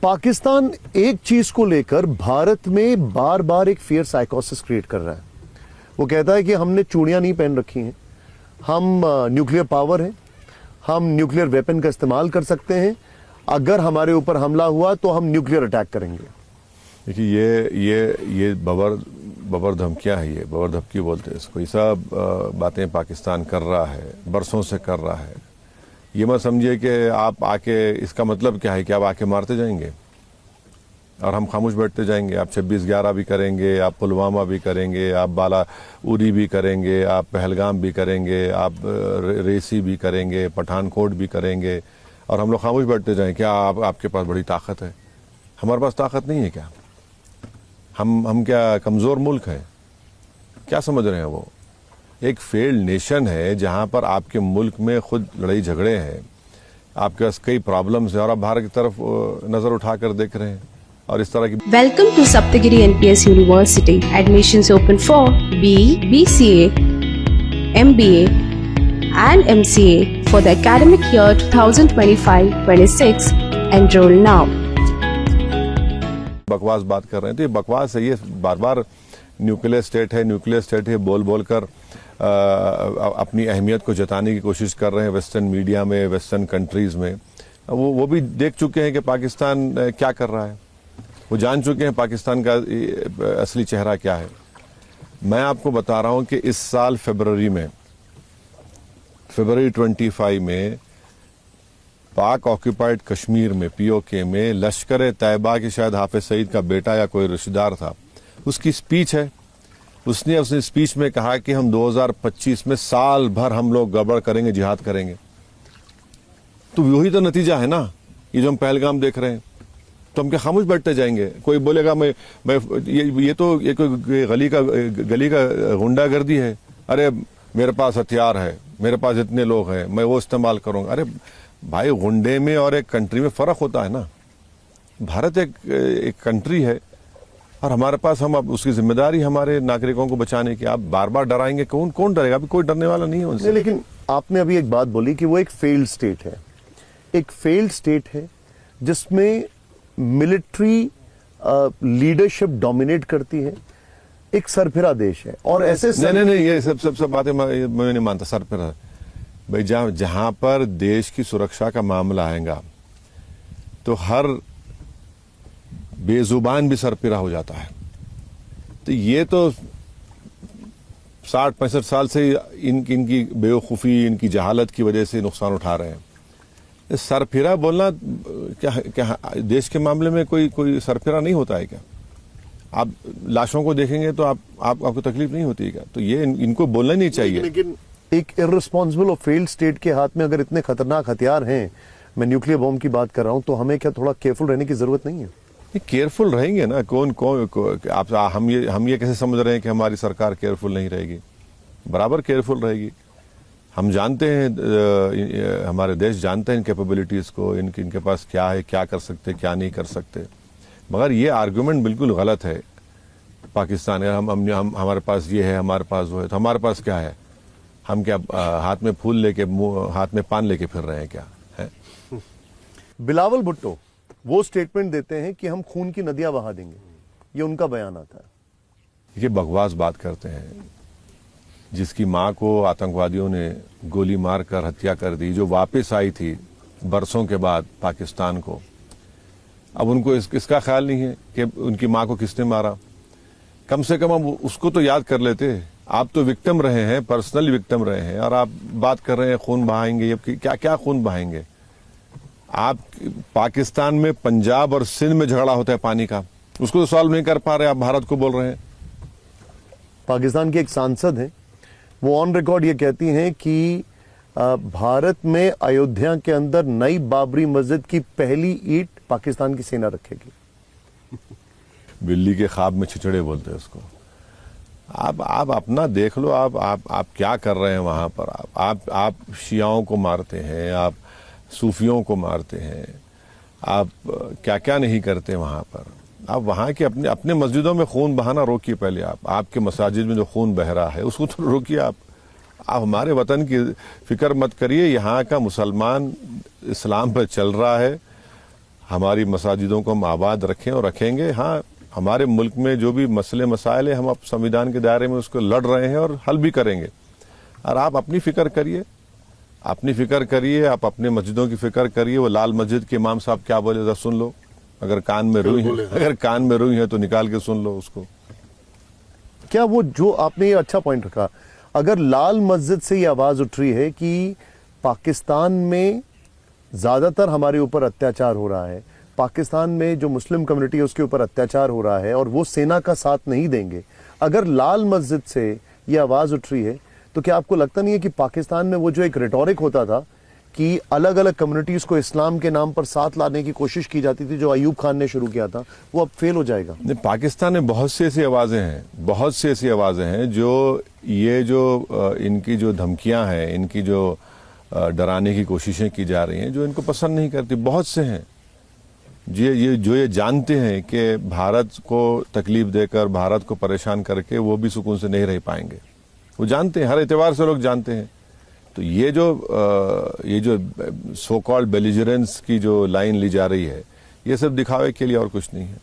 पाकिस्तान एक चीज को लेकर भारत में बार बार एक फियर साइकोसिस क्रिएट कर रहा है। वो कहता है कि हमने चूड़ियां नहीं पहन रखी हैं, हम न्यूक्लियर पावर हैं, हम न्यूक्लियर वेपन का इस्तेमाल कर सकते हैं, अगर हमारे ऊपर हमला हुआ तो हम न्यूक्लियर अटैक करेंगे। देखिए ये बबर धमकियाँ है, ये बबर धमकी बोलते हैं इसको। ये सब बातें पाकिस्तान कर रहा है, बरसों से कर रहा है। ये मत समझिए कि आप आके, इसका मतलब क्या है कि आप आके मारते जाएंगे और हम खामोश बैठते जाएंगे। आप 26/11 भी करेंगे, आप पुलवामा भी करेंगे, आप बाला उरी भी करेंगे, आप पहलगाम भी करेंगे, आप रेसी भी करेंगे, पठानकोट भी करेंगे और हम लोग खामोश बैठते जाएं। क्या आपके पास बड़ी ताकत है? हमारे पास ताकत नहीं है क्या? हम क्या कमज़ोर मुल्क हैं? क्या समझ रहे हैं वो? एक फेल्ड नेशन है जहां पर आपके मुल्क में खुद लड़ाई झगड़े हैं, आपके पास कई प्रॉब्लम्स हैं और आप भारत की तरफ नज़र उठाकर देख रहे हैं और इस तरह की। Welcome to Saptagiri NPS university. Admissions open for BE, BCA, MBA and MCA for the academic year 2025-26. Enroll now. बकवास बात कर रहे हैं तो ये बकवास है। ये बार बार न्यूक्लियर स्टेट है, न्यूक्लियर स्टेट है बोल बोल कर अपनी अहमियत को जताने की कोशिश कर रहे हैं वेस्टर्न मीडिया में, वेस्टर्न कंट्रीज़ में। वो भी देख चुके हैं कि पाकिस्तान क्या कर रहा है, वो जान चुके हैं पाकिस्तान का असली चेहरा क्या है। मैं आपको बता रहा हूं कि इस साल फरवरी 25 में पाक ऑक्यूपाइड कश्मीर में POK में लश्कर तैयबा के शायद हाफिज सईद का बेटा या कोई रिश्तेदार था, उसकी स्पीच है। उसने अपनी स्पीच में कहा कि हम 2025 में साल भर हम लोग गड़बड़ करेंगे, जिहाद करेंगे। तो वही तो नतीजा है ना, ये जो हम पहलगाम देख रहे हैं। तो हम क्या खामोश बैठते जाएंगे? कोई बोलेगा मैं ये कोई गली का गुंडागर्दी है, अरे मेरे पास हथियार है, मेरे पास इतने लोग हैं, मैं वो इस्तेमाल करूंगा। अरे भाई, गुंडे में और एक कंट्री में फर्क होता है ना। भारत एक कंट्री है और हमारे पास, हम अब उसकी जिम्मेदारी हमारे नागरिकों को बचाने की। आप बार बार डराएंगे, कौन डरेगा? अभी कोई डरने वाला नहीं है उनसे। लेकिन आपने अभी एक बात बोली कि वो एक फेल्ड स्टेट है, एक फेल्ड स्टेट है जिसमें मिलिट्री लीडरशिप डोमिनेट करती है, एक सरफिरा देश है। और ऐसे नहीं, ये सब बातें मैं नहीं मानता। सरफिरा भाई, जहां पर देश की सुरक्षा का मामला आएगा तो हर बेजुबान भी सरफिरा हो जाता है। तो ये तो 60-65 साल से इनकी बेवकूफ़ी, इनकी जहालत की वजह से नुकसान उठा रहे हैं। सरफिरा बोलना क्या देश के मामले में कोई सरफिरा नहीं होता है क्या? आप लाशों को देखेंगे तो आपको तकलीफ नहीं होती है क्या? तो ये इनको बोलना नहीं चाहिए। लेकिन एक इर्रेस्पॉन्सिबल और फेल्ड स्टेट के हाथ में अगर इतने खतरनाक हथियार हैं, मैं न्यूक्लियर बॉम्ब की बात कर रहा हूं, तो हमें क्या थोड़ा केयरफुल रहने की जरूरत नहीं है? केयरफुल रहेंगे ना। आप हम ये कैसे समझ रहे हैं कि हमारी सरकार केयरफुल नहीं रहेगी? बराबर केयरफुल रहेगी। हम जानते हैं, हमारे देश जानते हैं इन कैपेबिलिटीज़ को, इनके पास क्या है, क्या कर सकते, क्या नहीं कर सकते। मगर ये आर्गूमेंट बिल्कुल गलत है। पाकिस्तान है, हम हमारे पास ये है, हमारे पास वो है, तो हमारे पास क्या है? हम क्या हाथ में फूल लेके, हाथ में पान लेके फिर रहे हैं क्या? है बिलावल भुट्टो वो स्टेटमेंट देते हैं कि हम खून की नदियां बहा देंगे, ये उनका बयान आता है। ये बकवास बात करते हैं। जिसकी माँ को आतंकवादियों ने गोली मारकर हत्या कर दी, जो वापस आई थी बरसों के बाद पाकिस्तान को, अब उनको इसका ख्याल नहीं है कि उनकी माँ को किसने मारा। कम से कम हम उसको तो याद कर लेते। आप तो विक्टिम रहे हैं, पर्सनली विक्टिम रहे हैं, और आप बात कर रहे हैं खून बहाएंगे। ये क्या खून बहाएंगे? आप पाकिस्तान में पंजाब और सिंध में झगड़ा होता है पानी का, उसको तो सॉल्व नहीं कर पा रहे, आप भारत को बोल रहे हैं। पाकिस्तान के एक सांसद हैं, वो ऑन रिकॉर्ड ये कहती हैं कि भारत में अयोध्या के अंदर नई बाबरी मस्जिद की पहली ईंट पाकिस्तान की सेना रखेगी। बिल्ली के ख्वाब में छिचड़े बोलते हैं उसको। आप अपना देख लो, आप क्या कर रहे हैं वहां पर। आप शियाओं को मारते हैं, आप सूफियों को मारते हैं, आप क्या क्या नहीं करते वहां पर। आप वहां के अपने मस्जिदों में खून बहाना रोकिए पहले। आपके मसाजिद में जो खून बह रहा है उसको तो रोकिए। आप हमारे वतन की फिक्र मत करिए। यहाँ का मुसलमान इस्लाम पर चल रहा है, हमारी मसाजिदों को हम आबाद रखें और रखेंगे। हाँ, हमारे मुल्क में जो भी मसले मसाइल है हम अब संविधान के दायरे में उसको लड़ रहे हैं और हल भी करेंगे। और आप अपनी फिक्र करिए, आप अपने मस्जिदों की फिक्र करिए। वो लाल मस्जिद के इमाम साहब क्या बोले जरा सुन लो। अगर कान में रुई है तो निकाल के सुन लो उसको। क्या वो जो आपने ये अच्छा पॉइंट रखा, अगर लाल मस्जिद से ये आवाज उठ रही है कि पाकिस्तान में ज्यादातर हमारे ऊपर अत्याचार हो रहा है, पाकिस्तान में जो मुस्लिम कम्युनिटी है उसके ऊपर अत्याचार हो रहा है और वो सेना का साथ नहीं देंगे, अगर लाल मस्जिद से ये आवाज उठ रही है तो क्या आपको लगता नहीं है कि पाकिस्तान में वो जो एक रिटोरिक होता था कि अलग अलग कम्युनिटीज को इस्लाम के नाम पर साथ लाने की कोशिश की जाती थी जो अयूब खान ने शुरू किया था, वो अब फेल हो जाएगा? नहीं, पाकिस्तान में बहुत सी ऐसी आवाजें हैं जो ये जो इनकी जो धमकियां हैं, इनकी जो डराने की कोशिशें की जा रही हैं, जो इनको पसंद नहीं करती। बहुत से हैं ये जानते हैं कि भारत को तकलीफ देकर, भारत को परेशान करके वो भी सुकून से नहीं रह पाएंगे। वो जानते हैं, हर एतबार से लोग जानते हैं। तो ये जो सो कॉल्ड बेलिजरेंस की जो लाइन ली जा रही है, ये सब दिखावे के लिए और कुछ नहीं है।